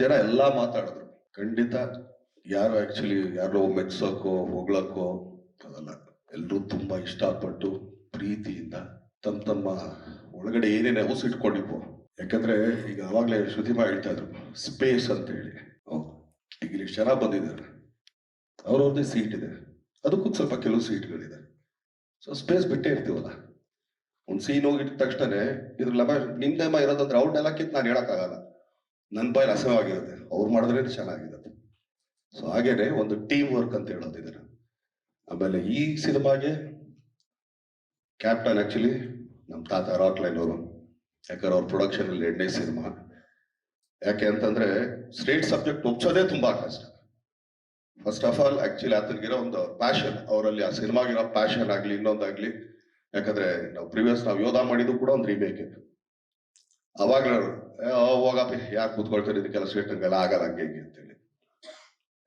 ಜನ ಎಲ್ಲ ಮಾತಾಡಿದ್ರು. ಖಂಡಿತ ಯಾರು ಆಕ್ಚುಲಿ ಯಾರೋ ಮೆಚ್ಚೋಕೋ ಹೊಗಳಕ್ಕೋ ಅದಲ್ಲ. ಎಲ್ಲರೂ ತುಂಬಾ ಇಷ್ಟಪಟ್ಟು ಪ್ರೀತಿಯಿಂದ ತಮ್ಮ ಒಳಗಡೆ ಏನೇನು ಹೌಸ್ ಇಟ್ಕೊಂಡಿದ್ವು. ಯಾಕಂದ್ರೆ ಈಗ ಅವಾಗ್ಲೇ ಶ್ರುತಿಮಾ ಹೇಳ್ತಾ ಇದ್ರು ಸ್ಪೇಸ್ ಅಂತ ಹೇಳಿ. ಈಗ ಇಲ್ಲಿ ಜನ ಬಂದಿದ್ದಾರೆ, ಅವ್ರವ್ರದ್ದೇ ಸೀಟ್ ಇದೆ, ಅದಕ್ಕೂ ಸ್ವಲ್ಪ ಕೆಲವು ಸೀಟ್ಗಳಿದೆ. ಸೊ ಸ್ಪೇಸ್ ಬಿಟ್ಟೇ ಇರ್ತೀವಲ್ಲ. ಒಂದು ಸೀನ್ ಹೋಗಿದ ತಕ್ಷಣ ಇದ್ರಲ್ಲ ನಿಮ್ದೇಮ ಇರೋದಂದ್ರೆ ಅವ್ರನ್ನೆಲ್ಲ ಕಿತ್ತು ನಾನು ಹೇಳಕ್ಕಾಗಲ್ಲ, ನನ್ನ ಬಾಯಲ್ಲಿ ಅಸಹ್ಯವಾಗಿರುತ್ತೆ, ಅವ್ರು ಮಾಡಿದ್ರೆ ಚೆನ್ನಾಗಿರುತ್ತೆ. ಸೊ ಹಾಗೇನೆ ಒಂದು ಟೀಮ್ ವರ್ಕ್ ಅಂತ ಹೇಳೋದಿದ್ದಾರೆ. ಆಮೇಲೆ ಈ ಸಿನಿಮಾಗೆ ಕ್ಯಾಪ್ಟನ್ ಆಕ್ಚುಲಿ ನಮ್ಮ ತಾತ ರಾಕ್ಲೈನ್ ಅವರು. ಯಾಕಂದ್ರೆ ಅವ್ರ ಪ್ರೊಡಕ್ಷನ್ ಅಲ್ಲಿ 2ನೇ ಸಿನಿಮಾ. ಯಾಕೆ ಅಂತಂದ್ರೆ ಸ್ಟ್ರೇಟ್ ಸಬ್ಜೆಕ್ಟ್ ಒಪ್ಸೋದೇ ತುಂಬಾ ಕಷ್ಟ. ಫಸ್ಟ್ ಆಫ್ ಆಲ್ ಆಕ್ಚುಲಿ ಆತನಿಗಿರೋ ಒಂದು ಪ್ಯಾಷನ್, ಅವರಲ್ಲಿ ಆ ಸಿನಿಮಾಗಿರೋ ಪ್ಯಾಷನ್ ಆಗ್ಲಿ ಇನ್ನೊಂದಾಗ್ಲಿ. ಯಾಕಂದ್ರೆ ನಾವು ಯೋಧ ಮಾಡಿದ್ದು ಕೂಡ ಒಂದು ರೀಮೇಕ್. ಅವಾಗ್ಲೂ ಹೋಗಪ್ಪ ಯಾರು ಕೂತ್ಕೊಳ್ತಾರೆ ಇದಕ್ಕೆಲ್ಲ ಸ್ಟೇಟ್ಗೆಲ್ಲ ಆಗಲ್ಲ ಹಂಗೆ ಹಿಂಗೆ ಅಂತೇಳಿ.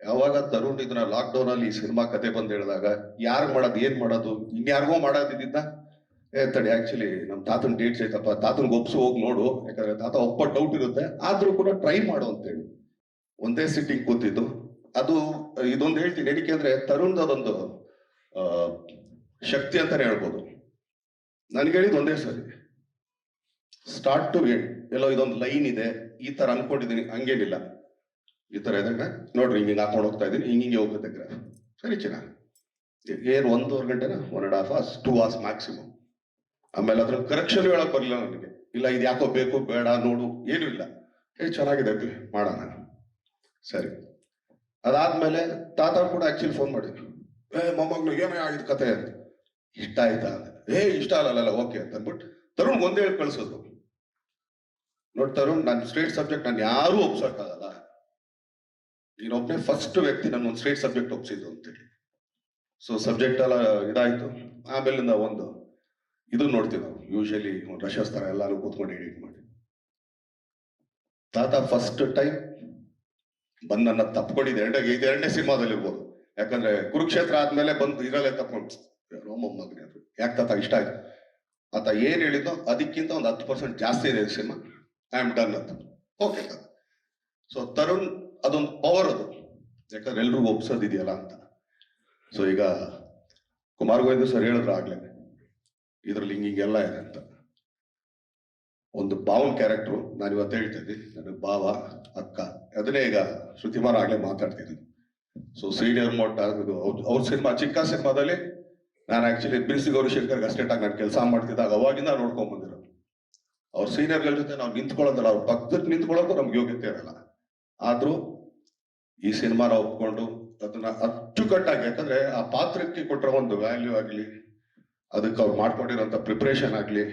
ಯಾವಾಗ ತರುಣ್ ಇದನ್ನ ಲಾಕ್ ಡೌನ್ ಅಲ್ಲಿ ಈ ಸಿನಿಮಾ ಕತೆ ಬಂದು ಹೇಳಿದಾಗ ಯಾರು ಮಾಡೋದು ಏನ್ ಮಾಡೋದು ಇನ್ಯಾರಿಗೋ ಮಾಡೋದಿದ್ದ ತಡಿ ಆಕ್ಚುಲಿ ನಮ್ ತಾತನ ಡೇಟ್ಸ್ ಐತಪ್ಪ, ತಾತನ್ಗೆ ಒಪ್ಸು ಹೋಗಿ ನೋಡು, ಯಾಕಂದ್ರೆ ತಾತ ಒಪ್ಪ ಡೌಟ್ ಇರುತ್ತೆ, ಆದ್ರೂ ಕೂಡ ಟ್ರೈ ಮಾಡು ಅಂತೇಳಿ ಒಂದೇ ಸಿಟ್ಟಿಂಗ್ ಕೂತಿದ್ದು. ಅದು ಇದೊಂದು ಹೇಳ್ತೀನಿ ಏನಕ್ಕೆ ಅಂದ್ರೆ ತರುಣ್ ಅದೊಂದು ಶಕ್ತಿ ಅಂತಾನೆ ಹೇಳ್ಬೋದು. ನನ್ಗೆ ಹೇಳಿದ್ ಒಂದೇ ಸರಿ, ಸ್ಟಾರ್ಟ್ ಟು ಎಂಡ್ ಎಲ್ಲೋ ಇದೊಂದು ಲೈನ್ ಇದೆ, ಈ ತರ ಅನ್ಕೊಂಡಿದೀನಿ, ಹಂಗೇನಿಲ್ಲ. ಈ ತರ ಇದಾಗ ನೋಡ್ರಿ ಹಿಂಗೆ ಹಾಕೊಂಡು ಹೋಗ್ತಾ ಇದೀನಿ, ಹಿಂಗೆ ಹೋಗುತ್ತೆ ಗ್ರಾಫ್. ಸರಿ ಚೆನ್ನಾಗಿ ಏನ್ 1.5 ಗಂಟೆನ 1.5 hours 2 hours ಮ್ಯಾಕ್ಸಿಮಮ್. ಆಮೇಲೆ ಅದ್ರ ಕರೆಕ್ಷನ್ ಹೇಳಕ್ ಬರಲಿಲ್ಲ ನನಗೆ, ಇಲ್ಲ ಇದು ಯಾಕೋ ಬೇಕು ಬೇಡ ನೋಡು ಏನು ಇಲ್ಲ, ಚೆನ್ನಾಗಿದೆ ಮಾಡೋಣ ಸರಿ. ಅದಾದ್ಮೇಲೆ ತಾತ ಕೂಡ ಆಕ್ಚುಲಿ ಫೋನ್ ಮಾಡಿದ್ರು, ಮೊಮ್ಮಗ್ಳು ಏನೋ ಆಗಿದ್ ಕತೆ ಅಂತ. ಇಷ್ಟ ಆಯ್ತಾ ಅಂದ್ರೆ ಇಷ್ಟ ಅಲ್ಲ ಓಕೆ ಅಂತ ಅಂದ್ಬಿಟ್ಟು ತರುಣ್ ಒಂದೇ ಹೇಳಿ ಕಳ್ಸೋದು. ನೋಡಿ ತರುಣ್, ನಾನು ಸ್ಟ್ರೇಟ್ ಸಬ್ಜೆಕ್ಟ್ ನಾನು ಯಾರೂ ಒಪ್ಸಕ್ಕಾಗಲ್ಲ, ನೀನೊಬ್ಬನೇ ಫಸ್ಟ್ ವ್ಯಕ್ತಿ ನನ್ನ ಒಂದು ಸ್ಟ್ರೇಟ್ ಸಬ್ಜೆಕ್ಟ್ ಒಪ್ಸಿದ್ದು ಅಂತೇಳಿ. ಸೊ ಸಬ್ಜೆಕ್ಟ್ ಎಲ್ಲ ಇದಾಯ್ತು. ಆಮೇಲಿಂದ ಒಂದು ಇದು ನೋಡ್ತೀವಿ ನಾವು ಯೂಶಲಿ ಒಂದು ರಶಸ್ ತರ ಎಲ್ಲಾನು ಕೂತ್ಕೊಂಡು ಎಡಿಟ್ ಮಾಡಿ. ತಾತ ಫಸ್ಟ್ ಟೈಮ್ ಬಂದು ನನ್ನ ತಪ್ಕೊಂಡಿದ್ದು 2ನೇ ಸಿನಿಮಾದಲ್ಲಿ ಇರ್ಬೋದು. ಯಾಕಂದ್ರೆ ಕುರುಕ್ಷೇತ್ರ ಆದ್ಮೇಲೆ ಬಂದು ಇದರಲ್ಲೇ ತಪ್ಕೊಂಡು ಮೊಮ್ಮಗನೇ ಅದು ಯಾಕೆ ತಾತ ಇಷ್ಟ ಆಯ್ತು. ಆತ ಏನ್ ಹೇಳಿದ್ನೋ ಅದಕ್ಕಿಂತ ಒಂದು 10% ಜಾಸ್ತಿ ಇದೆ ಸಿನಿಮಾ, ಐ ಆಮ್ ಡನ್ ಅಂತ. ಓಕೆ ತಾತ. ಸೊ ತರುಣ್ ಅದೊಂದು ಪವರ್ ಅದು, ಯಾಕಂದ್ರೆ ಎಲ್ರಿಗೂ ಒಪ್ಸೋದಿದೆಯಲ್ಲ ಅಂತ. ಸೊ ಈಗ ಕುಮಾರ್ ಗೋವಿಂದ ಸರ್ ಹೇಳಿದ್ರು ಆಗ್ಲೇ ಇದ್ರಲ್ಲಿ ಹಿಂಗೆಲ್ಲ ಇದೆ ಅಂತ. ಒಂದು ಭಾವನ್ ಕ್ಯಾರೆಕ್ಟ್ರು ನಾನು ಇವತ್ತು ಹೇಳ್ತಾ ಇದ್ದೀನಿ, ನನಗೆ ಭಾವ ಅಕ್ಕ ಅದನ್ನೇ ಈಗ ಶ್ರುತಿಮಾರ್ ಆಗ್ಲೇ ಮಾತಾಡ್ತಿದ್ದೀನಿ. ಸೊ ಸೀನಿಯರ್ ಮೋಟ ಅವ್ರ ಸಿನಿಮಾ ಚಿಕ್ಕ ಸಿನಿಮಾದಲ್ಲಿ ನಾನು ಆಕ್ಚುಲಿ ಬಿಸಿ ಗೌರಿಶಂಕರ್ ಅಸ್ಟೇಟ್ ಆಗಿ ನಾನು ಕೆಲಸ ಮಾಡ್ತಿದ್ದಾಗ ಅವಾಗಿಂದ ನೋಡ್ಕೊಂಡ್ ಬಂದಿರೋದು. ಅವ್ರ ಸೀನಿಯರ್ಗಳ ಜೊತೆ ನಾವು ನಿಂತ್ಕೊಳ್ಳೋದಲ್ಲ, ಅವ್ರ ಪಕ್ಕಕ್ಕೆ ನಿಂತ್ಕೊಳ್ಳೋಕ್ಕೂ ನಮ್ಗೆ ಯೋಗ್ಯತೆ ಇರಲ್ಲ. ಆದ್ರೂ ಈ ಸಿನಿಮಾನ ಒಪ್ಕೊಂಡು ಅದನ್ನ ಅಚ್ಚುಕಟ್ಟಾಗಿ, ಯಾಕಂದ್ರೆ ಆ ಪಾತ್ರಕ್ಕೆ ಕೊಟ್ಟಿರೋ ಒಂದು ವ್ಯಾಲ್ಯೂ ಆಗ್ಲಿ, ಅದಕ್ಕೆ ಅವ್ರು ಮಾಡ್ಕೊಂಡಿರೋಂಥ ಪ್ರಿಪ್ರೇಷನ್ ಆಗ್ಲಿ,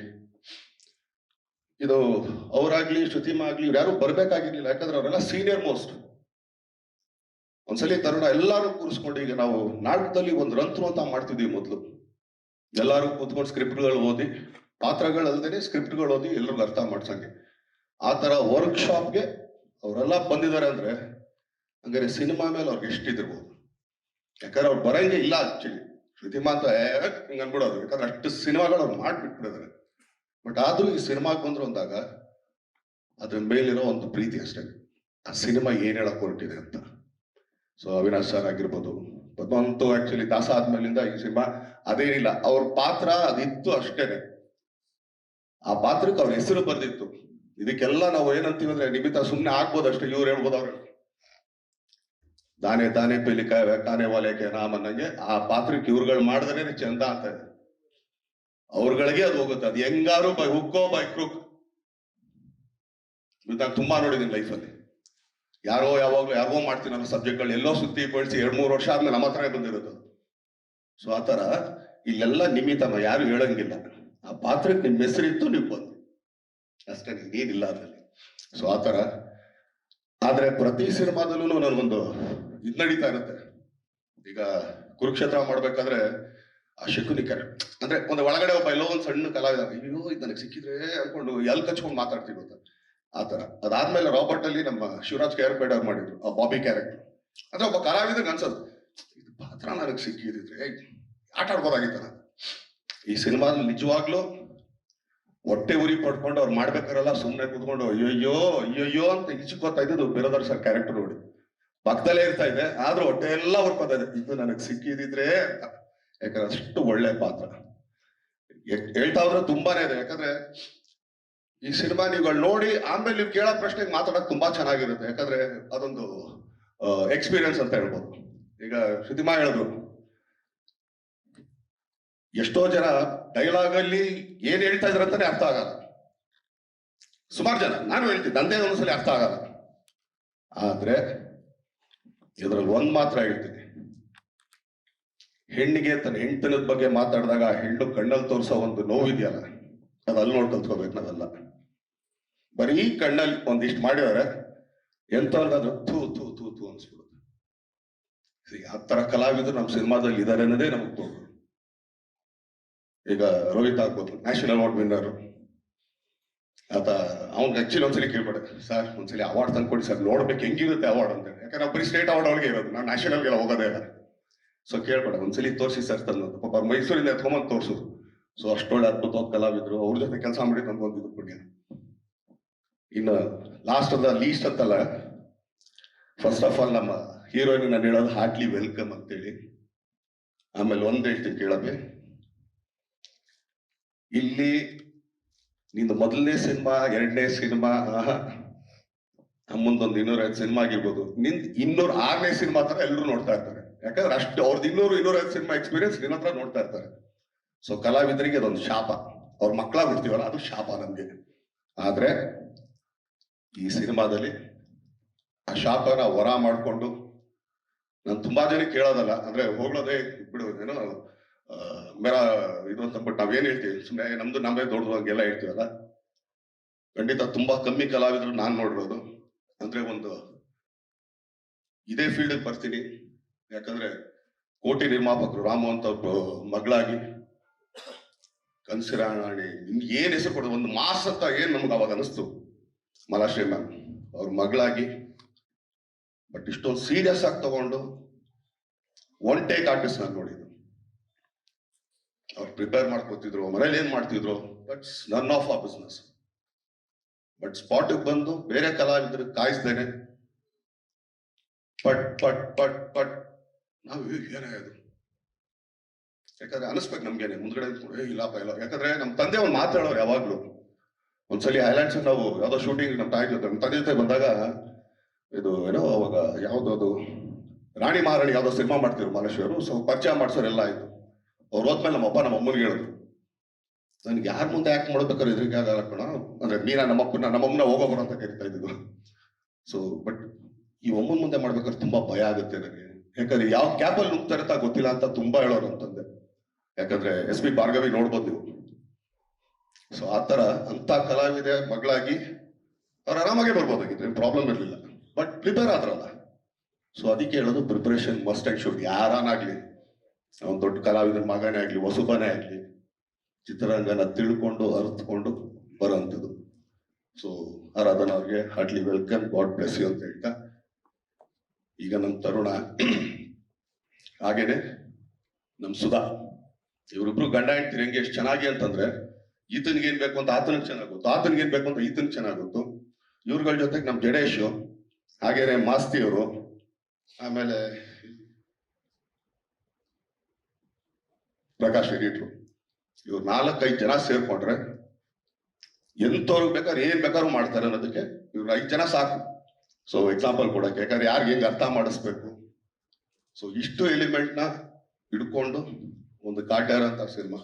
ಇದು ಅವರಾಗ್ಲಿ ಶ್ರುತಿಮಾ ಆಗ್ಲಿ ಇವ್ರು ಯಾರು ಬರ್ಬೇಕಾಗಿರ್ಲಿಲ್ಲ. ಯಾಕಂದ್ರೆ ಅವರೆಲ್ಲ ಸೀನಿಯರ್ ಮೋಸ್ಟ್. ಒಂದ್ಸಲಿ ತರುಣ ಎಲ್ಲಾರು ಕೂರಿಸ್ಕೊಂಡು, ಈಗ ನಾವು ನಾಟಕದಲ್ಲಿ ಒಂದು ರಂತ್ರು ಅಂತ ಮಾಡ್ತಿದ್ವಿ ಮೊದಲು, ಎಲ್ಲಾರು ಕೂತ್ಕೊಂಡು ಸ್ಕ್ರಿಪ್ಟ್ಗಳು ಓದಿ, ಪಾತ್ರಗಳು ಅಲ್ದೇನೆ ಸ್ಕ್ರಿಪ್ಟ್ಗಳು ಓದಿ ಎಲ್ರಿಗೂ ಅರ್ಥ ಮಾಡ್ಸಂಗೆ. ಆ ತರ ವರ್ಕ್ಶಾಪ್ಗೆ ಅವರೆಲ್ಲ ಬಂದಿದ್ದಾರೆ ಅಂದ್ರೆ ಹಂಗಾರೆ ಸಿನಿಮಾ ಮೇಲೆ ಅವ್ರಿಗೆ ಎಷ್ಟಿದಿರ್ಬೋದು. ಯಾಕಂದ್ರೆ ಅವ್ರು ಬರಂಗೆ ಇಲ್ಲ ಆಕ್ಚುಲಿ ಶ್ರುತಿಮಾ ಅಂತ ಹಿಂಗ ಅನ್ಬಿಡೋದು, ಯಾಕಂದ್ರೆ ಅಷ್ಟು ಸಿನಿಮಾಗಳು ಅವ್ರು ಮಾಡ್ಬಿಟ್ಬಿಟ್ಟಿದ್ದಾರೆ. ಬಟ್ ಆದ್ರೂ ಈ ಸಿನಿಮಾಗೆ ಬಂದ್ರು ಅಂದಾಗ ಅದ್ರ ಮೇಲಿರೋ ಒಂದು ಪ್ರೀತಿ ಅಷ್ಟೇ, ಆ ಸಿನಿಮಾ ಏನ್ ಹೇಳಕ್ ಹೊರಟಿದೆ ಅಂತ. ಸೊ ಅವಿನಾಶ್ ಸರ್ ಆಗಿರ್ಬೋದು, ಪದ್ಮಂತು ಆಕ್ಚುಲಿ ದಾಸ ಆದ್ಮೇಲಿಂದ ಈ ಸಿನಿಮಾ ಅದೇನಿಲ್ಲ, ಅವ್ರ ಪಾತ್ರ ಅದಿತ್ತು ಅಷ್ಟೇನೆ. ಆ ಪಾತ್ರಕ್ಕೆ ಅವ್ರ ಹೆಸರು ಬರ್ದಿತ್ತು. ಇದಕ್ಕೆಲ್ಲ ನಾವು ಏನಂತೀವಿ ಅಂದ್ರೆ ನಿಮಿತ್ತ ಸುಮ್ನೆ ಆಗ್ಬೋದು ಅಷ್ಟೇ, ಇವ್ರು ಹೇಳ್ಬೋದು ಅವ್ರು ದಾನೆ ದಾನೆ ಪೇಲಿಕಾಯ ಕಾನೆ ವಾಲೇಕೆ ನಾಮ ಅನ್ನಂಗೆ ಆ ಪಾತ್ರಕ್ಕೆ ಇವ್ರುಗಳು ಮಾಡಿದ್ರೆ ಚಂದ ಅಂತ ಇದೆ. ಅವ್ರಗಳಿಗೆ ಅದು ಹೋಗುತ್ತೆ, ಅದು ಹೆಂಗಾರು ಬೈ ಹುಕ್ಕೋ ಬೈ ಕ್ರೂಕ್. ನಾನು ತುಂಬಾ ನೋಡಿದೀನಿ ಲೈಫಲ್ಲಿ, ಯಾರೋ ಯಾವಾಗ್ಲೂ ಮಾಡ್ತೀನಿ ಅನ್ನೋ ಸಬ್ಜೆಕ್ಟ್ಗಳು ಎಲ್ಲೋ ಸುತ್ತಿ ಬಳಸಿ 2-3 ವರ್ಷ ಆದ್ಮೇಲೆ ನಮ್ಮ ಹತ್ರ ಬಂದಿರೋದು. ಸೊ ಆತರ ಇಲ್ಲೆಲ್ಲ ನಿಮಿತ್ತಮ್ಮ ಯಾರು ಹೇಳಂಗಿಲ್ಲ, ಆ ಪಾತ್ರಕ್ಕೆ ನಿಮ್ ಹೆಸರಿತ್ತು ನೀವು ಬಂದು ಅಷ್ಟೇ, ಏನಿಲ್ಲ ಅದ್ರಲ್ಲಿ. ಸೊ ಆತರ ಆದ್ರೆ ಪ್ರತಿ ಸಿನಿಮಾದಲ್ಲೂ ನನಗೊಂದು ಇದ್ ನಡೀತಾ ಇರುತ್ತೆ. ಈಗ ಕುರುಕ್ಷೇತ್ರ ಮಾಡ್ಬೇಕಾದ್ರೆ ಆ ಶಕುನಿ ಅಂದ್ರೆ ಒಂದು ಒಳಗಡೆ ಒಬ್ಬ ಎಲ್ಲೋ ಒಂದು ಸಣ್ಣ ಕಲಾವಿದ, ಅಯ್ಯೋ ಇದು ನನಗೆ ಸಿಕ್ಕಿದ್ರೆ ಅನ್ಕೊಂಡು ಎಲ್ ಕಚ್ಕೊಂಡು ಮಾತಾಡ್ತೀವಿ ಗೊತ್ತ ಆತರ. ಅದಾದ್ಮೇಲೆ ರಾಬರ್ಟ್ ಅಲ್ಲಿ ನಮ್ಮ ಶಿವರಾಜ್ ಕೇರ್ಪೇಡ್ ಅವ್ರು ಮಾಡಿದ್ರು ಆ ಬಾಬಿ ಕ್ಯಾರೆಕ್ಟರ್. ಅಂದ್ರೆ ಒಬ್ಬ ಕಲಾವಿದಾಗ ಅನ್ಸೋದು ಇದು ಪಾತ್ರ ನನಗೆ ಸಿಕ್ಕಿದ್ರೆ ಆಟ ಆಡ್ಬೋದಾಗಿತ್ತ. ಈ ಸಿನಿಮಾದಲ್ಲಿ ನಿಜವಾಗ್ಲೂ ಹೊಟ್ಟೆ ಉರಿ ಪಡ್ಕೊಂಡು ಅವ್ರು ಮಾಡ್ಬೇಕಾರಲ್ಲ ಸುಮ್ಮನೆ ಕೂತ್ಕೊಂಡು ಅಯ್ಯಯ್ಯೋ ಅಯ್ಯಯ್ಯೋ ಅಂತ ಈಚಿಕೋತಾ ಇದ್ದು ಬೇರೆದವ್ರ ಸರ್ ಕ್ಯಾರೆಕ್ಟರ್ ನೋಡಿ ಪಕ್ಕದಲ್ಲೇ ಇರ್ತಾ ಇದೆ, ಆದ್ರೂ ಹೊಟ್ಟೆ ಎಲ್ಲ ಹೊರ್ಕೋತಾ ಇದೆ, ಇದು ನನಗೆ ಸಿಕ್ಕಿದಿದ್ರೆ ಅಂತ. ಯಾಕಂದ್ರೆ ಅಷ್ಟು ಒಳ್ಳೆ ಪಾತ್ರ ಹೇಳ್ತಾ ಹೋದ್ರೆ ತುಂಬಾನೇ ಇದೆ. ಯಾಕಂದ್ರೆ ಈ ಸಿನಿಮಾ ನೀವುಗಳು ನೋಡಿ ಆಮೇಲೆ ನೀವು ಕೇಳೋ ಪ್ರಶ್ನೆಗೆ ಮಾತಾಡಕ್ ತುಂಬಾ ಚೆನ್ನಾಗಿರುತ್ತೆ. ಯಾಕಂದ್ರೆ ಅದೊಂದು ಎಕ್ಸ್ಪೀರಿಯನ್ಸ್ ಅಂತ ಹೇಳ್ಬೋದು. ಈಗ ಶ್ರುತಿಮಾ ಹೇಳಿದ್ರು, ಎಷ್ಟೋ ಜನ ಡೈಲಾಗ್ ಅಲ್ಲಿ ಏನ್ ಹೇಳ್ತಾ ಇದ್ರಂತಾನೆ ಅರ್ಥ ಆಗಲ್ಲ. ಸುಮಾರು ಜನ, ನಾನು ಹೇಳ್ತೀನಿ ನಂದೇ ಒಂದ್ಸಲಿ ಅರ್ಥ ಆಗಲ್ಲ. ಆದ್ರೆ ಇದ್ರಲ್ಲಿ ಒಂದ್ ಮಾತ್ರ ಹೇಳ್ತೀನಿ, ಹೆಣ್ಣಿಗೆ ತನ್ನ ಹೆಂಡತನದ ಬಗ್ಗೆ ಮಾತಾಡಿದಾಗ ಹೆಣ್ಣು ಕಣ್ಣಲ್ಲಿ ತೋರಿಸೋ ಒಂದು ನೋವಿದೆಯಲ್ಲ, ಅದು ಅಲ್ಲಿ ನೋಡಿ ಕಲ್ತ್ಕೋಬೇಕು ನಾವೆಲ್ಲ. ಬರೀ ಕಣ್ಣಲ್ಲಿ ಒಂದಿಷ್ಟು ಮಾಡಿದಾರೆ ಎಂತವ್ರಿಗಾದ್ರು ಥೂ ಥೂ ಥೂ ಥೂ ಅನ್ಸ್ಬಿಡುತ್ತೆ. ಆ ತರ ಕಲಾವಿದರು ನಮ್ಮ ಸಿನಿಮಾದಲ್ಲಿ ಇದಾರೆ ಅನ್ನೋದೇ ನಮಗ್ ತೋರು. ಈಗ ರೋಹಿತ್ ಆಗ್ಬೋದು, ನ್ಯಾಷನಲ್ ಅವಾರ್ಡ್ ವಿನ್ನರ್. ಆತ ಅವ್ನಿಗೆ ಆಕ್ಚುಲಿ ಒಂದ್ಸಲಿ ಕೇಳ್ಬೇಡ ಸರ್, ಒಂದ್ಸಲಿ ಅವಾರ್ಡ್ ತಂದ್ಕೊಡಿ ಸರ್, ನೋಡ್ಬೇಕು ಹೆಂಗಿರುತ್ತೆ ಅವಾರ್ಡ್ ಅಂತ. ಯಾಕಂದ್ರೆ ನಾವು ಬರೀ ಸ್ಟೇಟ್ ಅವಾರ್ಡ್ ಒಳಗೆ ಇರೋದು, ನಾವು ನ್ಯಾಷನಲ್ಗೆಲ್ಲ ಹೋಗೋದೇ ಇಲ್ಲ. ಸೊ ಕೇಳ್ಬೇಡ, ಒಂದ್ಸಲಿ ತೋರಿಸಿ ಸರ್ ತಂದು. ಪಾಪ ಮೈಸೂರಿಂದ ಎತ್ಕೊಂಬಂದು ತೋರಿಸೋದು. ಸೊ ಅಷ್ಟೊಳ್ಳೆ ಅದ್ಭುತವಾದ ಕಲಾವಿದ್ರು, ಅವ್ರ ಜೊತೆ ಕೆಲಸ ಮಾಡಿ ನಮ್ಗೊಂದಿದ್ದು ಪುಣ್ಯ. ಇನ್ನು ಲಾಸ್ಟ್ ಅಲ್ಲ ಲೀಸ್ಟ್ ಅಂತಲ್ಲ, ಫಸ್ಟ್ ಆಫ್ ಆಲ್ ನಮ್ಮ ಹೀರೋಯಿನ್ ನಾನು ಹೇಳೋದು ಹಾರ್ಟ್ಲಿ ವೆಲ್ಕಮ್ ಅಂತೇಳಿ. ಆಮೇಲೆ ಒಂದ್ ಹೇಳ್ತೀನಿ ಕೇಳಬೆ, ಇಲ್ಲಿ ನಿಂದು ಮೊದಲನೇ ಸಿನಿಮಾ, ಎರಡನೇ ಸಿನಿಮಾ, ಮುಂದೊಂದು 205 ಸಿನಿಮಾ ಆಗಿರ್ಬೋದು, ನಿಂದ್ 206ನೇ ಸಿನಿಮಾ ತರ ಎಲ್ಲರೂ ನೋಡ್ತಾ ಇರ್ತಾರೆ. ಯಾಕಂದ್ರೆ ಅಷ್ಟು ಅವ್ರದ್ದು 200-205 ಸಿನಿಮಾ ಎಕ್ಸ್ಪೀರಿಯನ್ಸ್ ನಿನ್ನ ಹತ್ರ ನೋಡ್ತಾ ಇರ್ತಾರೆ. ಸೊ ಕಲಾವಿದರಿಗೆ ಅದೊಂದು ಶಾಪ, ಅವ್ರ ಮಕ್ಕಳಾಗಿ ಬಿಡ್ತೀವಲ್ಲ ಅದು ಶಾಪ ನಮ್ಗೆ. ಆದ್ರೆ ಈ ಸಿನಿಮಾದಲ್ಲಿ ಆ ಶಾಪನ ಹೊರ ಮಾಡ್ಕೊಂಡು, ನಾನು ತುಂಬಾ ಜನ ಕೇಳೋದಲ್ಲ, ಅಂದ್ರೆ ಹೋಗ್ಲೋದೇ ಬಿಡು ಏನೋ ಮೇರಾ ಇದು ಅಂತ ಅಂದ್ಬಿಟ್ಟು ನಾವೇನ್ ಹೇಳ್ತೀವಿ, ಸುಮ್ಮನೆ ನಮ್ದು ನಮ್ಮೇ ದೊಡ್ಡದು ಹಂಗೆಲ್ಲ ಹೇಳ್ತೀವಲ್ಲ. ಖಂಡಿತ ತುಂಬಾ ಕಮ್ಮಿ ಕಲಾವಿದರು ನಾನ್ ನೋಡಿರೋದು. ಅಂದ್ರೆ ಒಂದು ಇದೇ ಫೀಲ್ಡ್ ಬರ್ತೀನಿ, ಯಾಕಂದ್ರೆ ಕೋಟಿ ನಿರ್ಮಾಪಕರು ರಾಮು ಅಂತ ಮಗಳಾಗಿ, ಕನ್ಸಿರಾಣಿ ನಿಮ್ಗೆ ಏನ್ ಹೆಸರು ಕೊಡೋದು, ಒಂದು ಮಾಸ್ ಅಂತ ಏನ್ ನಮ್ಗೆ ಅವಾಗ ಅನಿಸ್ತು, ಮಲಾಶ್ರೀ ಮ್ಯಾಮ್ ಅವ್ರ ಮಗಳಾಗಿ. ಬಟ್ ಇಷ್ಟೊಂದು ಸೀರಿಯಸ್ ಆಗಿ ತಗೊಂಡು ಒನ್ ಟೇಕ್ ಆರ್ಟಿಸ್ಟ್ ನಾನು ನೋಡಿದ್ದು. ಅವ್ರು ಪ್ರಿಪೇರ್ ಮಾಡ್ಕೊತಿದ್ರು, ಮನೇಲಿ ಏನ್ ಮಾಡ್ತಿದ್ರು, ದಟ್ಸ್ ನನ್ ಆಫ್ ಆ ಬಿಸ್ನೆಸ್. ಬಟ್ ಸ್ಪಾಟಿಗೆ ಬಂದು ಬೇರೆ ಕಲಾವಿದ್ರು ಕಾಯಿಸ್ದೇನೆ ಪಟ್ ಪಟ್ ಪಟ್ ಪಟ್ ನಾವು ಏನಾയത്, ಯಾಕಂದ್ರೆ ಅನಿಸ್ಬೇಕು ನಮ್ಗೇನೆ ಮುಂದ್ಗಡೆ ಇಲ್ಲಪ್ಪ ಇಲ್ಲ. ಯಾಕಂದ್ರೆ ನಮ್ ತಂದೆ ಒಂದು ಮಾತಾಡೋರು ಯಾವಾಗ್ಲೂ. ಒಂದ್ಸಲಿ ಐಲ್ಯಾಂಡ್ಸ್ ನಾವು ಯಾವ್ದೋ ಶೂಟಿಂಗ್ ನಮ್ಮ ತಂದೆ ಜೊತೆ ಬಂದಾಗ, ಇದು ಏನೋ ಅವಾಗ ಯಾವ್ದು ರಾಣಿ ಮಹಾರಾಣಿ ಯಾವ್ದೋ ಸಿನಿಮಾ ಮಾಡ್ತಿದ್ರು ಮಲೇಶ್ವರು. ಸೊ ಪರಿಚಯ ಮಾಡ್ಸೋರು ಎಲ್ಲ ಆಯ್ತು. ಅವ್ರು ಹೋದ್ಮೇಲೆ ನಮ್ಮಪ್ಪ ನಮ್ಮ ಅಮ್ಮನಿಗೆ ಹೇಳಿದ್ರು, ನನ್ಗೆ ಯಾರ ಮುಂದೆ ಯಾಕೆ ಮಾಡ್ಬೇಕಾದ್ರೆ ಎದುರಿಗೆ ಆಗಲ್ಲ ಕಣ, ಅಂದ್ರೆ ಮೀನಾ ನಮ್ಮಮ್ಮನ ಹೋಗೋಬರ ಅಂತ ಕರಿತಾ ಇದ್ದು. ಸೊ ಬಟ್ ಈ ಒಮ್ಮನ ಮುಂದೆ ಮಾಡ್ಬೇಕಾದ್ರೆ ತುಂಬಾ ಭಯ ಆಗುತ್ತೆ ನನಗೆ. ಯಾಕಂದ್ರೆ ಯಾವ ಕ್ಯಾಪಲ್ಲಿ ನುಗ್ತಾರೆ ಅಂತ ಗೊತ್ತಿಲ್ಲ ಅಂತ ತುಂಬಾ ಹೇಳೋರು ಅಂತಂದೆ. ಯಾಕಂದ್ರೆ SP ಭಾರ್ಗವಿ ನೋಡ್ಬೋದು ನೀವು. ಸೊ ಆತರ ಅಂತ ಕಲಾವಿದೆ ಮಗಳಾಗಿ ಅವ್ರು ಆರಾಮಾಗೆ ಬರ್ಬೋದಾಗಿತ್ತು, ಏನ್ ಪ್ರಾಬ್ಲಮ್ ಇರ್ಲಿಲ್ಲ. But prepare ಆದ್ರಲ್ಲ. ಸೊ ಅದಕ್ಕೆ ಹೇಳೋದು, ಪ್ರಿಪರೇಷನ್ ಮಸ್ಟ್ ಅಂಡ್ ಶುಡ್. ಯಾರನ್ನಾಗ್ಲಿ, ಅವ್ನು ದೊಡ್ಡ ಕಲಾವಿದನ ಮಗನೇ ಆಗ್ಲಿ, ಹೊಸಬನೇ ಆಗ್ಲಿ, ಚಿತ್ರರಂಗನ ತಿಳ್ಕೊಂಡು ಅರ್ಥಕೊಂಡು ಬರೋಂಥದ್ದು. ಸೊ ಆರಾಧನ ಅವ್ರಿಗೆ heartly welcome, God bless you ಅಂತ ಹೇಳ್ತಾ, ಈಗ ನಮ್ಮ ತರುಣ ಹಾಗೇನೆ ನಮ್ ಸುಧಾ, ಇವರಿಬ್ರು ಗಂಡ ಹೆಂಡ್ತಿರು ಹೆಂಗೆ ಎಷ್ಟು ಚೆನ್ನಾಗಿ ಅಂತಂದ್ರೆ, ಈತನ್ಗೆ ಏನ್ ಬೇಕು ಅಂತ ಆತನಿಗೆ ಚೆನ್ನಾಗುತ್ತು, ಆತನಿಗೆ ಏನ್ ಬೇಕು ಅಂತ ಈತನಿಗೆ ಚೆನ್ನಾಗುತ್ತು. ಇವ್ರಗಳ ಜೊತೆಗೆ ನಮ್ ಜಡೇಶು, ಹಾಗೇನೆ ಮಾಸ್ತಿಯವರು, ಆಮೇಲೆ ಪ್ರಕಾಶ್ ಎಡಿಟ್ರು, ಇವ್ರು 4-5 ಜನ ಸೇರ್ಕೊಂಡ್ರೆ ಎಂತವ್ರಿಗೆ ಬೇಕಾದ್ರೆ ಏನ್ ಬೇಕಾದ್ರೂ ಮಾಡ್ತಾರೆ ಅನ್ನೋದಕ್ಕೆ ಇವ್ರು 5 ಜನ ಸಾಕು. ಸೊ ಎಕ್ಸಾಂಪಲ್ ಕೊಡಕ್ಕೆ, ಯಾಕಂದ್ರೆ ಯಾರಿಗೆ ಹೆಂಗ್ ಅರ್ಥ ಮಾಡಿಸ್ಬೇಕು. ಸೊ ಇಷ್ಟು ಎಲಿಮೆಂಟ್ ನ ಹಿಡ್ಕೊಂಡು ಒಂದು ಕಾಟ್ಯಾರ ಅಂತ ಸಿನಿಮಾ.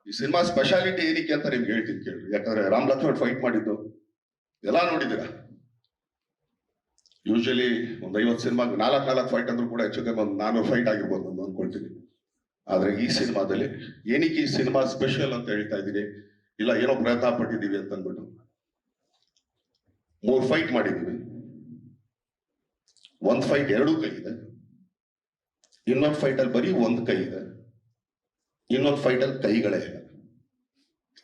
ಈ ಸಿನಿಮಾ ಸ್ಪೆಷಾಲಿಟಿ ಏನಕ್ಕೆ ಅಂತ ನಿಮ್ಗೆ ಹೇಳ್ತೀನಿ ಕೇಳ್ರಿ. ಯಾಕಂದ್ರೆ ರಾಮ್ ಲಕ್ಷ್ಮಣ್ ಫೈಟ್ ಮಾಡಿದ್ದು ಎಲ್ಲ ನೋಡಿದ್ದೀರಾ. ಯೂಶಲಿ ಒಂದು 50 ಸಿನಿಮಾ 4 ಫೈಟ್ ಅಂದ್ರೂ ಕೂಡ ಹೆಚ್ಚು ಕಮ್ಮಿ ಒಂದು 400 ಫೈಟ್ ಆಗಿರ್ಬೋದು ಅಂತ ಅನ್ಕೊಳ್ತೀನಿ. ಆದ್ರೆ ಈ ಸಿನಿಮಾದಲ್ಲಿ ಏನಕ್ಕೆ ಈ ಸಿನಿಮಾ ಸ್ಪೆಷಲ್ ಅಂತ ಹೇಳ್ತಾ ಇದ್ದೀನಿ, ಇಲ್ಲ ಏನೋ ಪ್ರಯತ್ನ ಪಟ್ಟಿದ್ದೀವಿ ಅಂತ ಅಂದ್ಬಿಟ್ಟು 3 ಫೈಟ್ ಮಾಡಿದ್ದೀವಿ. ಒಂದು ಫೈಟ್ 2 ಕೈ ಇದೆ, ಇನ್ನೊಂದು ಫೈಟ್ ಅಲ್ಲಿ ಬರೀ 1 ಕೈ ಇದೆ, ಇನ್ನೊಂದು ಫೈಟ್ ಅಲ್ಲಿ ಕೈಗಳೇ ಇಲ್ಲ.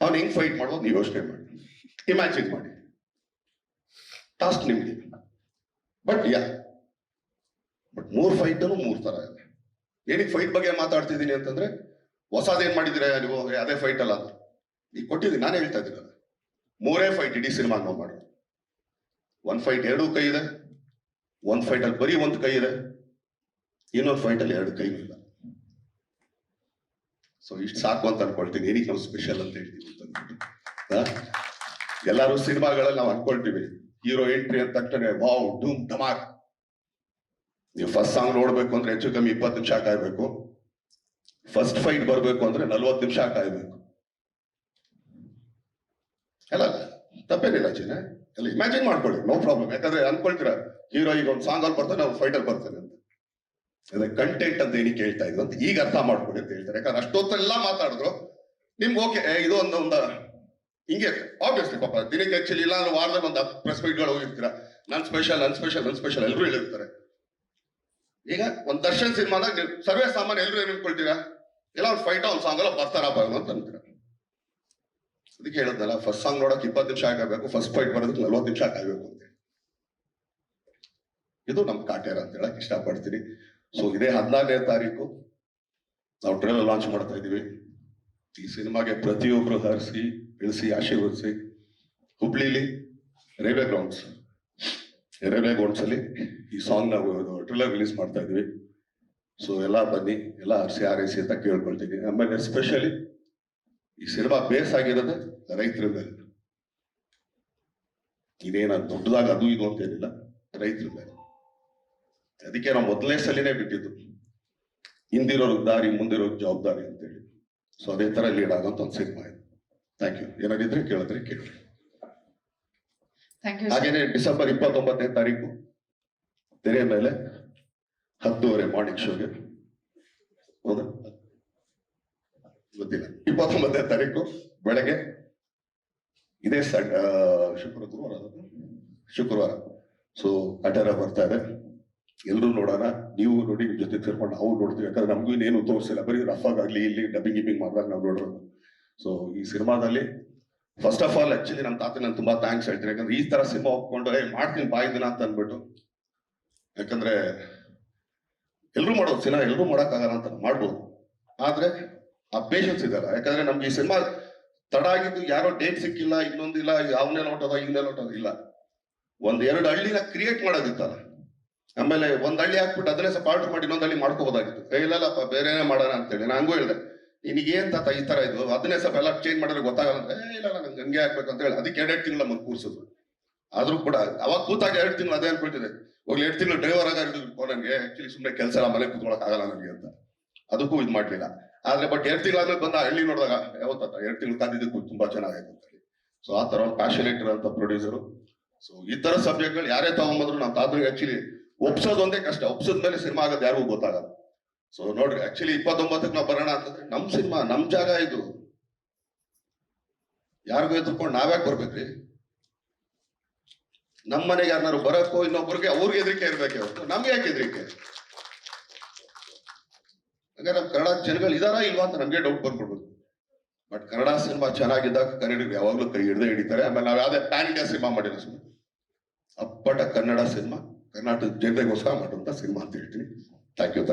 ಅವ್ನು ಹೆಂಗ್ ಫೈಟ್ ಮಾಡ್ಬೋದು ನೀವು ಯೋಚನೆ ಮಾಡಿ, ಇಮ್ಯಾಜಿನ್ ಮಾಡಿ. ಟಾಸ್ಕ್ ನಿಮ್ಗೆ. ಬಟ್ 3 ಫೈಟ್ 3 ತರ ಇದೆ. ಏನಕ್ಕೆ ಫೈಟ್ ಬಗ್ಗೆ ಮಾತಾಡ್ತಿದ್ದೀನಿ ಅಂತಂದ್ರೆ, ಹೊಸದೇನ್ ಮಾಡಿದಿರ ನೀವು ಅದೇ ಫೈಟ್ ಅಲ್ಲ ಅಂತ ಈಗ ಕೊಟ್ಟಿದ್ದೀನಿ, ನಾನೇ ಹೇಳ್ತಾ ಇದ್ದೀನಲ್ಲ. 3 ಫೈಟ್ ಇಡೀ ಸಿನಿಮಾ ನಾವು ಮಾಡೋದು. 1 ಫೈಟ್ 2 ಕೈ ಇದೆ, 1 ಫೈಟ್ ಅಲ್ಲಿ ಬರೀ 1 ಕೈ ಇದೆ, ಇನ್ನೊಂದು ಫೈಟ್ ಅಲ್ಲಿ 2 ಕೈ ಇಲ್ಲ. ಸೊ ಇಷ್ಟು ಸಾಕು ಅಂತ ಅನ್ಕೊಳ್ತೀನಿ. ಏನಕ್ಕೆ ನಾವು ಸ್ಪೆಷಲ್ ಅಂತ ಹೇಳ್ತೀವಿ ಅಂತ ಎಲ್ಲಾರು ಸಿನಿಮಾಗಳಲ್ಲಿ ನಾವು ಅನ್ಕೊಳ್ತೀವಿ, ಹೀರೋ ಎಂಟ್ರಿ ಅಂತ ತಕ್ಷಣ ವಾವ್ ಧೂಮ್ ಧಮಾಕ್. ನೀವು ಫಸ್ಟ್ ಸಾಂಗ್ ನೋಡ್ಬೇಕು ಅಂದ್ರೆ ಹೆಚ್ಚು ಕಮ್ಮಿ 20 ನಿಮಿಷ ಕಾಯ್ಬೇಕು. ಫಸ್ಟ್ ಫೈಟ್ ಬರ್ಬೇಕು ಅಂದ್ರೆ 40 ನಿಮಿಷ ಕಾಯ್ಬೇಕು. ಅಲ್ಲ ತಪ್ಪೇನಿಲ್ಲ ಚಿನ್ನ, ಎಲ್ಲ ಇಮ್ಯಾಜಿನ್ ಮಾಡ್ಕೊಳ್ಳಿ, ನೋ ಪ್ರಾಬ್ಲಮ್. ಯಾಕಂದ್ರೆ ಅನ್ಕೊಳ್ತೀರಾ ಹೀರೋ ಈಗ ಒಂದು ಸಾಂಗ್ ಅಲ್ಲಿ ಬರ್ತಾನೆ, ಅವ್ನು ಫೈಟರ್ ಬರ್ತಾನೆ ಅಂತ. ಅದೇ ಕಂಟೆಂಟ್ ಅಂತ ಏನಕ್ಕೆ ಹೇಳ್ತಾ ಇದ್ರು ಅಂತ ಈಗ ಅರ್ಥ ಮಾಡ್ಕೊಳ್ಳಿ ಅಂತ ಹೇಳ್ತಾರೆ. ಯಾಕಂದ್ರೆ ಅಷ್ಟೊತ್ತೆಲ್ಲ ಮಾತಾಡಿದ್ರು ನಿಮ್ಗೆ ಓಕೆ ಇದು ಒಂದು ಹಿಂಗೆ ಆಬ್ವಿಯಸ್ಲಿ ಪಾಪ ದಿನಕ್ಕೆ ಆಕ್ಚುಲಿ ಇಲ್ಲ ಅಂದ್ರೆ ವಾರದಲ್ಲಿ ಒಂದು 10 ಪ್ರೆಸ್ ಮೀಟ್ಗಳು ಹೋಗಿರ್ತೀರಾ, ನನ್ ಸ್ಪೆಷಲ್ ಎಲ್ಲರೂ ಹೇಳಿರ್ತಾರೆ. ಈಗ ಒಂದ್ ದರ್ಶನ್ ಸಿನಿಮಾದಾಗ ನೀವು ಸರ್ವೇ ಸಾಮಾನ್ಯ ಎಲ್ಲರೂ ಏನ್ ಅನ್ಕೊಳ್ತೀರಾ, ಎಲ್ಲ ಒಂದು ಫೈಟ್ ಒಂದು ಸಾಂಗ್ ಎಲ್ಲ ಬರ್ತಾರಪ್ಪ ಅಂತ ಅಂತೀರ. ಅದಕ್ಕೆ ಹೇಳದ್ನಲ್ಲ, ಫಸ್ಟ್ ಸಾಂಗ್ ನೋಡಕ್ 20 ನಿಮಿಷ ಕಾಯ್ಬೇಕು, ಫಸ್ಟ್ ಫೈಟ್ ಬರೋದಕ್ಕೆ 40 ನಿಮಿಷ ಕಾಯ್ಬೇಕು ಅಂತ. ಇದು ನಮ್ ಕಾಟೇರ ಅಂತ ಹೇಳಕ್ ಇಷ್ಟಪಡ್ತೀನಿ. ಸೊ ಇದೇ 14ನೇ ತಾರೀಕು ನಾವು ಟ್ರೇಲರ್ ಲಾಂಚ್ ಮಾಡ್ತಾ ಇದೀವಿ. ಈ ಸಿನಿಮಾಗೆ ಪ್ರತಿಯೊಬ್ರು ಹರಿಸಿ ಇಳಿಸಿ ಆಶೀರ್ವದಿಸಿ. ಹುಬ್ಳಿಲಿ ರೈಲ್ವೆ ಗ್ರೌಂಡ್ಸ್ ಅಲ್ಲಿ ಈ ಸಾಂಗ್ ನಾವು ಟ್ರೇಲರ್ ರಿಲೀಸ್ ಮಾಡ್ತಾ ಇದೀವಿ. ಸೊ ಎಲ್ಲ ಬನ್ನಿ, ಎಲ್ಲ ಹರಿಸಿ ಆರೈಸಿ ಅಂತ ಕೇಳ್ಕೊಳ್ತೀನಿ. ಆಮೇಲೆ ಎಸ್ಪೆಷಲಿ ಈ ಸಿನಿಮಾ ಬೇಸ್ ಆಗಿರೋದು ರೈತರ ಮೇಲೆ. ಇದೇನ ದೊಡ್ಡದಾಗ ಅದು ಇದು ಅಂತ ಏನಿಲ್ಲ, ರೈತರ ಮೇಲೆ. ಅದಕ್ಕೆ ನಾವು ಮೊದಲನೇ ಸಲಿನೇ ಬಿಟ್ಟಿದ್ದು ಹಿಂದಿರೋರ್ಗ್ ದಾರಿ ಮುಂದಿರೋರ್ಗ್ ಜವಾಬ್ದಾರಿ ಅಂತ ಹೇಳಿ. ಸೊ ಅದೇ ತರ ಲೀಡ್ ಆಗೋಂತ ಒಂದು ಸಿನಿಮಾ ಇದೆ. Thank you. ಏನಾಗಿದ್ರೆ ಕೇಳಿದ್ರೆ ಕೇಳಿ. ಹಾಗೇನೆ ಡಿಸೆಂಬರ್ 29ನೇ ತಾರೀಕು ತೆರೆ ಮೇಲೆ 10:30 ಮಾರ್ನಿಂಗ್ ಶೋಗೆ, ಹೌದಾ ಗೊತ್ತಿಲ್ಲ, 29ನೇ ತಾರೀಕು ಬೆಳಗ್ಗೆ ಇದೇ ಶುಕ್ರವಾರ. ಸೊ ಅಟರ ಬರ್ತಾ ಇದೆ, ಎಲ್ರು ನೋಡೋಣ. ನೀವು ನೋಡಿ, ನಿಮ್ ಜೊತೆ ಸೇರ್ಕೊಂಡು ನಾವು ನೋಡ್ತೀವಿ. ಯಾಕಂದ್ರೆ ನಮಗೂ ಇನ್ನೇನು ತೋರಿಸಿಲ್ಲ, ಬರೀ ರಫ್ ಆಗ್ಲಿ ಇಲ್ಲಿ ಡಬ್ಬಿಂಗ್ ಮಾಡಿದಾಗ ನಾವು ನೋಡೋದು. ಸೊ ಈ ಸಿನಿಮಾದಲ್ಲಿ ಫಸ್ಟ್ ಆಫ್ ಆಲ್ ಆಕ್ಚುಲಿ ನಮ್ಮ ತಾತ ನಾನು ತುಂಬಾ ಥ್ಯಾಂಕ್ಸ್ ಹೇಳ್ತೀನಿ. ಯಾಕಂದ್ರೆ ಈ ತರ ಸಿನಿಮಾ ಒಪ್ಕೊಂಡು ಮಾಡ್ತೀನಿ ಬಾಯಿದಿನ ಅಂತ ಅನ್ಬಿಟ್ಟು. ಯಾಕಂದ್ರೆ ಎಲ್ರು ಮಾಡೋದು ಸಿನಿಮಾ, ಎಲ್ರು ಮಾಡಕ್ಕಾಗಲ್ಲ ಅಂತ ಮಾಡ್ಬೋದು, ಆದ್ರೆ ಆ ಪೇಷನ್ಸ್ ಇದಲ್ಲ. ಯಾಕಂದ್ರೆ ನಮ್ಗೆ ಈ ಸಿನಿಮಾ ತಡ ಆಗಿದ್ದು ಯಾರೋ ಡೇಟ್ ಸಿಕ್ಕಿಲ್ಲ, ಇನ್ನೊಂದಿಲ್ಲ, ಅವನೇ ಹೊಟ್ಟೋದ ಇವನೇ ಹೊಟ್ಟೋದ ಇಲ್ಲ. 1-2 ಹಳ್ಳಿನ ಕ್ರಿಯೇಟ್ ಮಾಡೋದಿತ್ತಲ್ಲ. ಆಮೇಲೆ ಒಂದ್ ಹಳ್ಳಿ ಹಾಕ್ಬಿಟ್ಟು ಅದನ್ನೇ ಸ್ವಲ್ಪ ಆರ್ಡರ್ ಮಾಡಿ ಇನ್ನೊಂದ್ ಹಳ್ಳಿ ಮಾಡ್ಕೋಬೋದಾಗಿತ್ತು. ಇಲ್ಲಪ್ಪ ಬೇರೆನೇ ಮಾಡೋಣ ಅಂತೇಳಿ ನಾನು ಹಂಗೂ ಹೇಳಿದೆ. ನಿನಗೆ ಏನ್ ತಾತ ಈ ತರ ಇದು, ಅದನ್ನೇ ಸ್ವಲ್ಪ ಎಲ್ಲ ಚೇಂಜ್ ಮಾಡಿದ್ರೆ ಗೊತ್ತಾಗಲ್ಲ ಅಂದ್ರೆ, ಇಲ್ಲ ನಂಗೆ ಹಂಗೆ ಹಾಕ್ಬೇಕು ಅಂತ ಹೇಳಿ ಅದಕ್ಕೆ 2 ತಿಂಗಳ ಮುಂದೆ ಕೂರ್ಸಿದ್ರು. ಆದ್ರೂ ಕೂಡ ಅವಾಗ ಕೂತಾಗ 2 ತಿಂಗಳು ಅದೇ ಅನ್ಕೊಳ್ತಿದೆ, ಹೋಗ್ಲಿ 2 ತಿಂಗಳು ಡ್ರೈವರ್ ಆಗ ನನಗೆ ಆಕ್ಚುಲಿ ಸುಮ್ಮನೆ ಕೆಲಸ ಎಲ್ಲ ಮನೆ ಕೂತ್ಕೊಳಕ್ ಆಗಲ್ಲ ನನಗೆ ಅಂತ. ಅದಕ್ಕೂ ಇದು ಮಾಡ್ಲಿಲ್ಲ. ಆದ್ರೆ ಬಟ್ 2 ತಿಂಗಳಾದ್ಮೇಲೆ ಬಂದ ಹಳ್ಳಿ ನೋಡಿದಾಗ ಯಾವತ್ತ 2 ತಿಂಗಳು ಕಾದಿದ್ದಕ್ಕೂ ತುಂಬಾ ಚೆನ್ನಾಗಾಯ್ತು ಅಂತ ಹೇಳಿ. ಸೊ ಆ ತರ ಒಂದು ಪ್ಯಾಷನೇಟರ್ ಅಂತ ಪ್ರೊಡ್ಯೂಸರು. ಸೊ ಈ ತರ ಸಬ್ಜೆಕ್ಟ್ಗಳು ಯಾರೇ ತಗೊಂಬಂದ್ರು ನಮ್ಮ ತಾತನಿಗೆ ಆಕ್ಚುಲಿ ಒಪ್ಸೋದು ಒಂದೇ ಕಷ್ಟ, ಒಪ್ಸೋದ್ಮೇಲೆ ಸಿನಿಮಾ ಆಗೋದು ಯಾರಿಗೂ ಗೊತ್ತಾಗಲ್ಲ. ಸೊ ನೋಡ್ರಿ, ಆಕ್ಚುಲಿ 29ಕ್ಕೆ ನಾವು ಬರೋಣ ಅಂತಂದ್ರೆ ನಮ್ ಸಿನಿಮಾ, ನಮ್ ಜಾಗ ಇದು. ಯಾರಿಗೂ ಎದ್ರುಕೊಂಡು ನಾವ್ಯಾಕೆ ಬರ್ಬೇಕ್ರಿ? ನಮ್ ಮನೆಗೆ ಯಾರನ್ನಾರು ಬರಕ್ಕೋ ಇನ್ನೊಬ್ರಿಗೆ ಅವ್ರಿಗೆ ಹೆದರಿಕೆ ಇರ್ಬೇಕೆ ಹೊರತು ನಮ್ಗೆ ಯಾಕೆ ಹೆದರಿಕೆ? ಹಂಗ ನಮ್ ಕನ್ನಡ ಜನಗಳು ಇದಾರಾ ಇಲ್ವಾ ಅಂತ ನಮ್ಗೆ ಡೌಟ್ ಬಂದ್ಕೊಡ್ಬೋದು. ಬಟ್ ಕನ್ನಡ ಸಿನಿಮಾ ಚೆನ್ನಾಗಿದ್ದಾಗ ಕನ್ನಡಿಗರು ಯಾವಾಗ್ಲೂ ಕೈ ಹಿಡ್ದೇ ಹಿಡಿತಾರೆ. ಆಮೇಲೆ ನಾವ್ ಯಾವ್ದೇ ಪ್ಯಾನ್ ಇಂಡಿಯಾ ಸಿನಿಮಾ ಮಾಡಿಲ್ಲ, ಸುಮ್ಮನೆ ಅಪ್ಪಟ ಕನ್ನಡ ಸಿನಿಮಾ, ಕರ್ನಾಟಕ ಜನತೆಗೋಸ್ಕರ ಮಾಡುವಂತ ಸಿನಿಮಾ ಅಂತ ಹೇಳ್ತೀನಿ. Thank you.